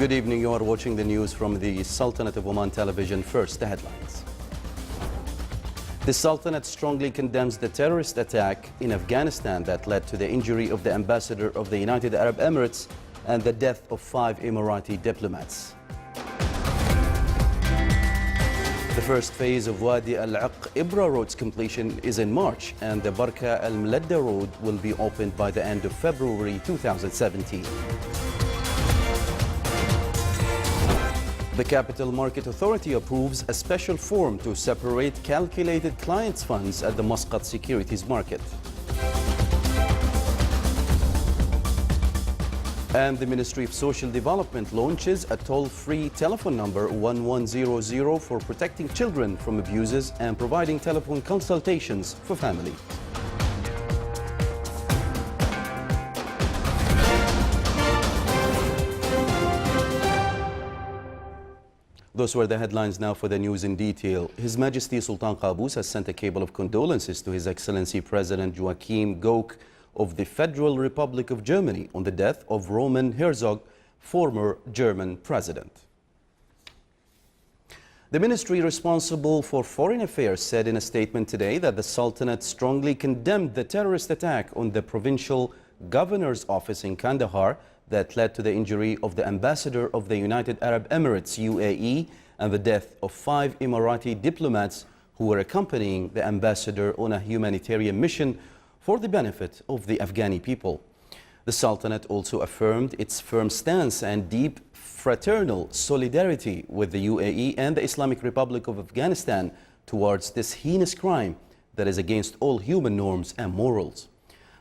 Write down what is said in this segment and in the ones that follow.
Good evening. You are watching the news from the Sultanate of Oman television. First, the headlines. The Sultanate strongly condemns the terrorist attack in Afghanistan that led to the injury of the ambassador of the United Arab Emirates and the death of 5 Emirati diplomats. The first phase of Wadi Al-Aq-Ibra Road's completion is in March, and the Barka Al-Mladda Road will be opened by the end of February 2017. The Capital Market Authority approves a special form to separate calculated clients' funds at the Muscat securities market. And the Ministry of Social Development launches a toll-free telephone number 1100 for protecting children from abuses and providing telephone consultations for families. Those were the headlines. Now for the news in detail. His Majesty Sultan Qaboos has sent a cable of condolences to His Excellency President Joachim Gauck of the Federal Republic of Germany on the death of Roman Herzog, former German president. The ministry responsible for foreign affairs said in a statement today that the Sultanate strongly condemned the terrorist attack on the provincial governor's office in Kandahar that led to the injury of the ambassador of the United Arab Emirates, UAE, and the death of 5 Emirati diplomats who were accompanying the ambassador on a humanitarian mission for the benefit of the Afghani people. The Sultanate also affirmed its firm stance and deep fraternal solidarity with the UAE and the Islamic Republic of Afghanistan towards this heinous crime that is against all human norms and morals.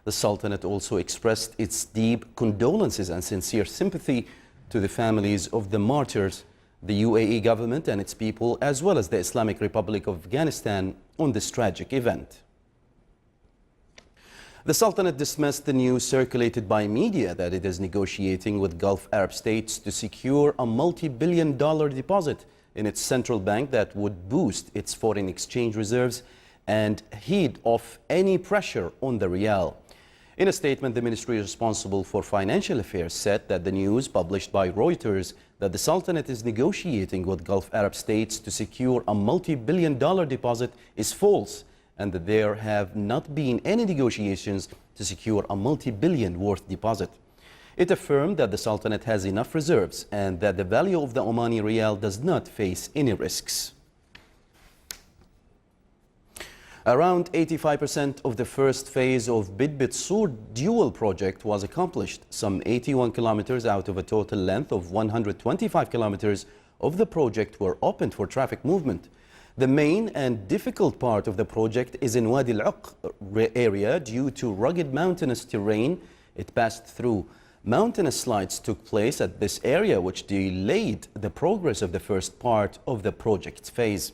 The Sultanate also expressed its deep condolences and sincere sympathy to the families of the martyrs, the UAE government and its people, as well as the Islamic Republic of Afghanistan on this tragic event. The Sultanate dismissed the news circulated by media that it is negotiating with Gulf Arab states to secure a multi-billion-dollar deposit in its central bank that would boost its foreign exchange reserves and head off any pressure on the rial. In a statement, the ministry responsible for financial affairs said that the news published by Reuters that the Sultanate is negotiating with Gulf Arab states to secure a multi-billion-dollar deposit is false, and that there have not been any negotiations to secure a multi-billion worth deposit. It affirmed that the Sultanate has enough reserves and that the value of the Omani rial does not face any risks. Around 85% of the first phase of Bidbit Sur dual project was accomplished. Some 81 kilometers out of a total length of 125 kilometers of the project were opened for traffic movement. The main and difficult part of the project is in Wadi Al-Aq area due to rugged mountainous terrain it passed through. Mountainous slides took place at this area, which delayed the progress of the first part of the project phase.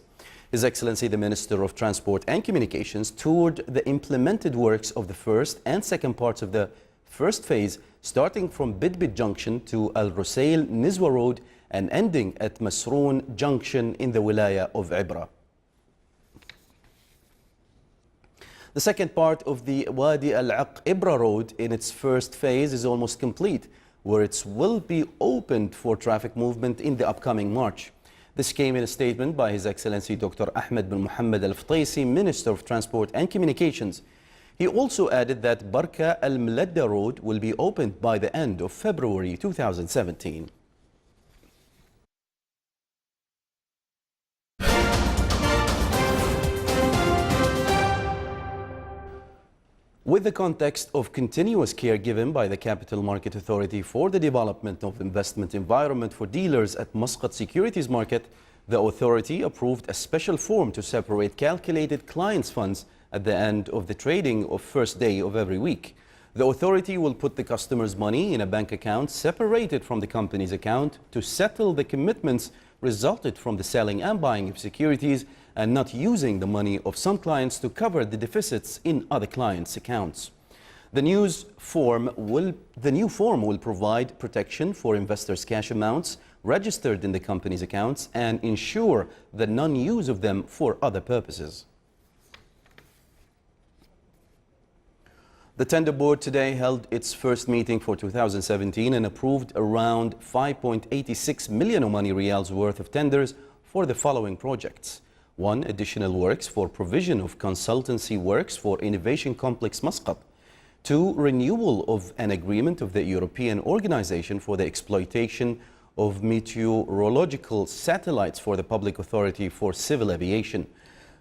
His Excellency the Minister of Transport and Communications toured the implemented works of the first and second parts of the first phase, starting from Bidbit Junction to Al Rusail Nizwa Road and ending at Masroon Junction in the Wilaya of Ibra. The second part of the Wadi Al-Aq-Ibra Road in its first phase is almost complete, where it will be opened for traffic movement in the upcoming March. This came in a statement by His Excellency Dr. Ahmed bin Mohammed Al-Ftaisi, Minister of Transport and Communications. He also added that Barka Al-Mladda Road will be opened by the end of February 2017. With the context of continuous care given by the Capital Market Authority for the development of investment environment for dealers at Muscat Securities Market, the authority approved a special form to separate calculated clients' funds at the end of the trading of first day of every week. The authority will put the customer's money in a bank account separated from the company's account to settle the commitments resulted from the selling and buying of securities and not using the money of some clients to cover the deficits in other clients' accounts. The new form will provide protection for investors' cash amounts registered in the company's accounts and ensure the non-use of them for other purposes. The tender board today held its first meeting for 2017 and approved around 5.86 million Omani Riyals worth of tenders for the following projects. 1. Additional works for provision of consultancy works for Innovation Complex Muscat. 2. Renewal of an agreement of the European Organization for the Exploitation of Meteorological Satellites for the Public Authority for Civil Aviation.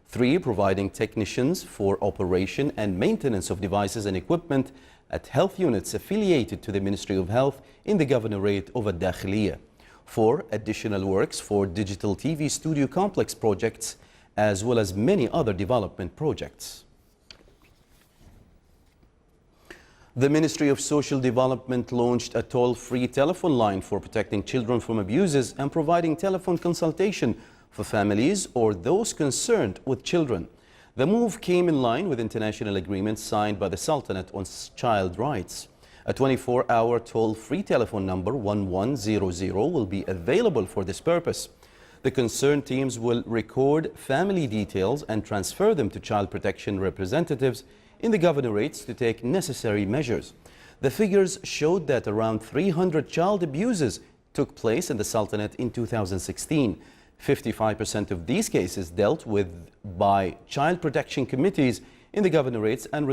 3. Providing technicians for operation and maintenance of devices and equipment at health units affiliated to the Ministry of Health in the Governorate of Al-Dakhiliya. 4. Additional works for digital TV studio complex projects, as well as many other development projects. The Ministry of Social Development launched a toll-free telephone line for protecting children from abuses and providing telephone consultation for families or those concerned with children. The move came in line with international agreements signed by the Sultanate on child rights. A 24-hour toll-free telephone number 1100 will be available for this purpose. The concerned teams will record family details and transfer them to child protection representatives in the governorates to take necessary measures. The figures showed that around 300 child abuses took place in the Sultanate in 2016. 55% of these cases dealt with by child protection committees in the governorates and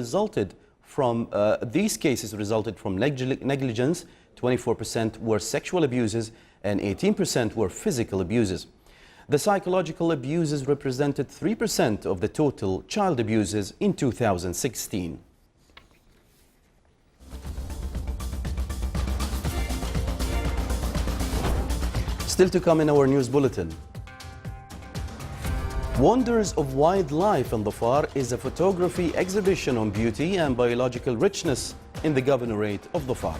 these cases resulted from negligence. 24% were sexual abuses and 18% were physical abuses. The psychological abuses represented 3% of the total child abuses in 2016. Still to come in our news bulletin. Wonders of Wildlife in Dhofar is a photography exhibition on beauty and biological richness in the Governorate of Dhofar.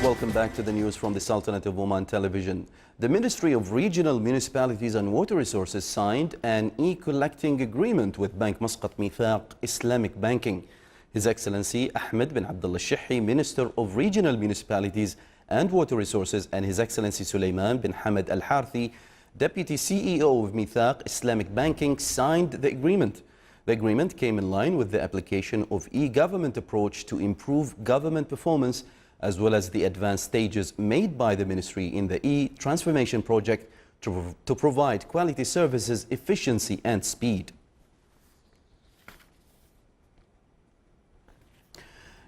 Welcome back to the news from the Sultanate of Oman Television. The Ministry of Regional Municipalities and Water Resources signed an e-collecting agreement with Bank Muscat Mithaq Islamic Banking. His Excellency Ahmed bin Abdullah Shihi, Minister of Regional Municipalities and Water Resources, and His Excellency Sulaiman bin Hamad Al Harthi, Deputy CEO of Mithaq Islamic Banking, signed the agreement. The agreement came in line with the application of e-government approach to improve government performance, as well as the advanced stages made by the Ministry in the e-transformation project to provide quality services, efficiency and speed.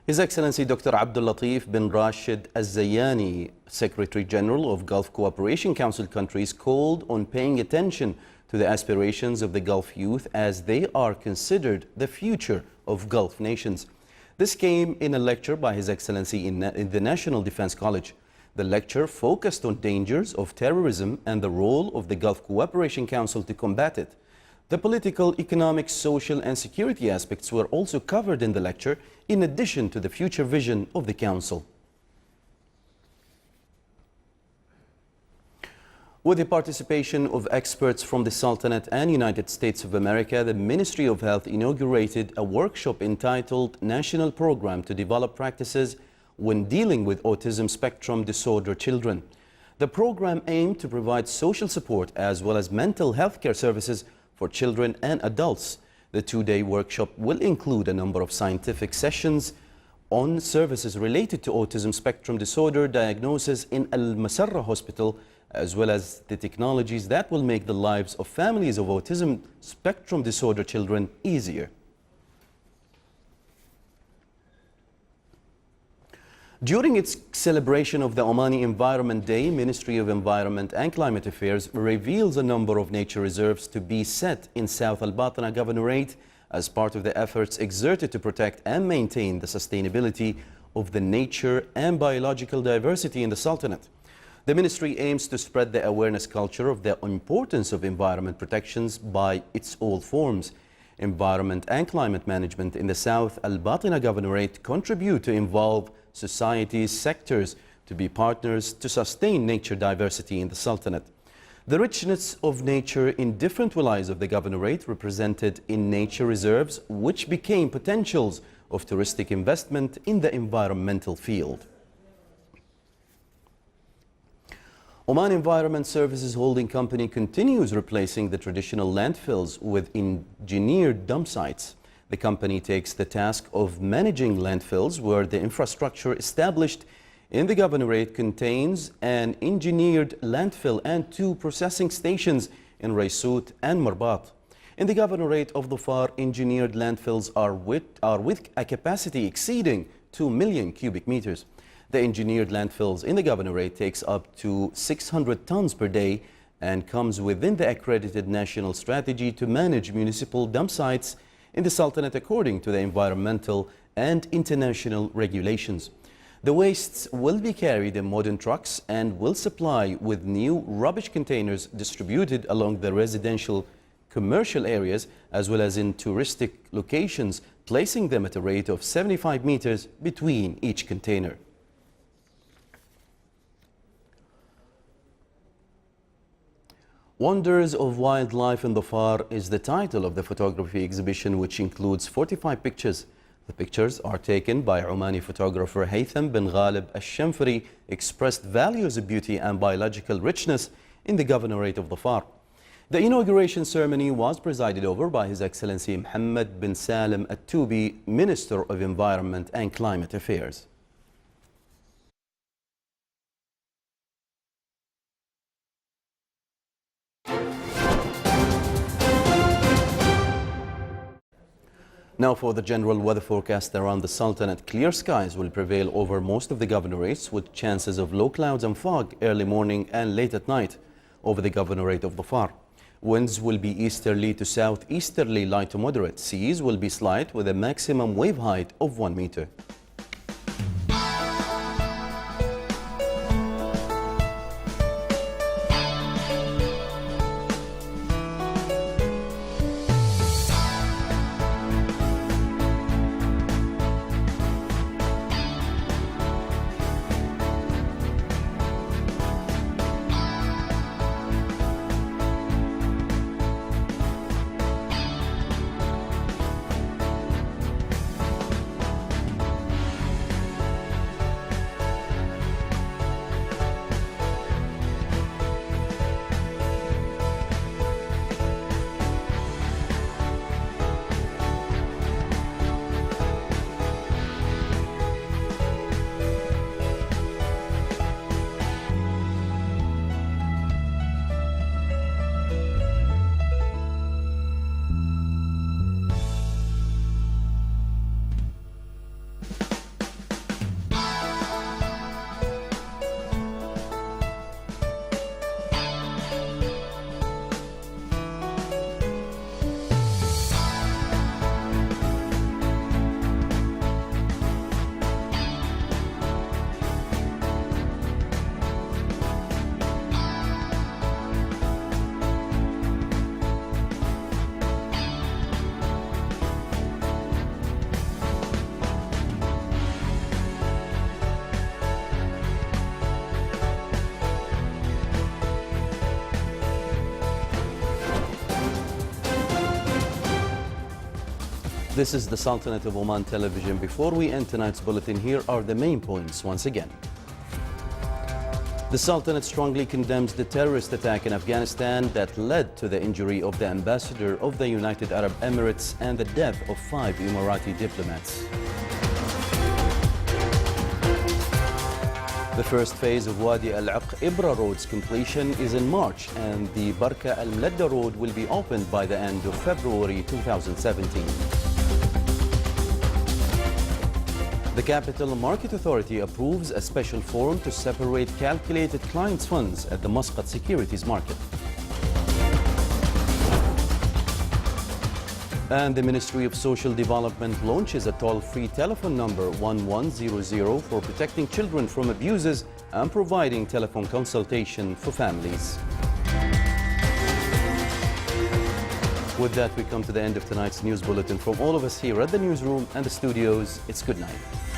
His Excellency Dr. Abdul Latif bin Rashid Al-Zayani, Secretary General of Gulf Cooperation Council countries, called on paying attention to the aspirations of the Gulf youth as they are considered the future of Gulf nations. This came in a lecture by His Excellency in the National Defense College. The lecture focused on dangers of terrorism and the role of the Gulf Cooperation Council to combat it. The political, economic, social and security aspects were also covered in the lecture, in addition to the future vision of the Council. With the participation of experts from the Sultanate and United States of America, the Ministry of Health inaugurated a workshop entitled National Program to Develop Practices when Dealing with Autism Spectrum Disorder Children. The program aimed to provide social support as well as mental health care services for children and adults. The two-day workshop will include a number of scientific sessions on services related to autism spectrum disorder diagnosis in Al-Masarra Hospital, as well as the technologies that will make the lives of families of autism spectrum disorder children easier. During its celebration of the Omani Environment Day, Ministry of Environment and Climate Affairs reveals a number of nature reserves to be set in South Al-Batna Governorate as part of the efforts exerted to protect and maintain the sustainability of the nature and biological diversity in the Sultanate. The ministry aims to spread the awareness culture of the importance of environment protections by its all forms. Environment and climate management in the South Al-Batina Governorate contribute to involve society's sectors to be partners to sustain nature diversity in the Sultanate. The richness of nature in different wilayas of the Governorate represented in nature reserves, which became potentials of touristic investment in the environmental field. Oman Environment Services Holding Company continues replacing the traditional landfills with engineered dump sites. The company takes the task of managing landfills where the infrastructure established in the Governorate contains an engineered landfill and 2 processing stations in Raisout and Marbat. In the Governorate of Dhofar, engineered landfills are with a capacity exceeding 2 million cubic meters. The engineered landfills in the Governorate takes up to 600 tons per day and comes within the accredited national strategy to manage municipal dump sites in the Sultanate according to the environmental and international regulations. The wastes will be carried in modern trucks and will supply with new rubbish containers distributed along the residential commercial areas as well as in touristic locations, placing them at a rate of 75 meters between each container. Wonders of Wildlife in Dhofar is the title of the photography exhibition, which includes 45 pictures. The pictures are taken by Omani photographer Haytham bin Ghalib al-Shamfari, expressed values of beauty and biological richness in the Governorate of Dhofar. The inauguration ceremony was presided over by His Excellency Mohammed bin Salim At-Tubi, Minister of Environment and Climate Affairs. Now for the general weather forecast around the Sultanate. Clear skies will prevail over most of the governorates with chances of low clouds and fog early morning and late at night over the Governorate of Dhofar. Winds will be easterly to southeasterly, light to moderate. Seas will be slight with a maximum wave height of 1 meter. This is the Sultanate of Oman television. Before we end tonight's bulletin, here are the main points once again. The Sultanate strongly condemns the terrorist attack in Afghanistan that led to the injury of the ambassador of the United Arab Emirates and the death of 5 Emirati diplomats. The first phase of Wadi Al-Aq Ibra Road's completion is in March, and the Barka Al-Mladda Road will be opened by the end of February 2017. The Capital Market Authority approves a special forum to separate calculated clients' funds at the Muscat Securities Market. And the Ministry of Social Development launches a toll-free telephone number 1100 for protecting children from abuses and providing telephone consultation for families. With that, we come to the end of tonight's news bulletin. From all of us here at the newsroom and the studios, it's good night.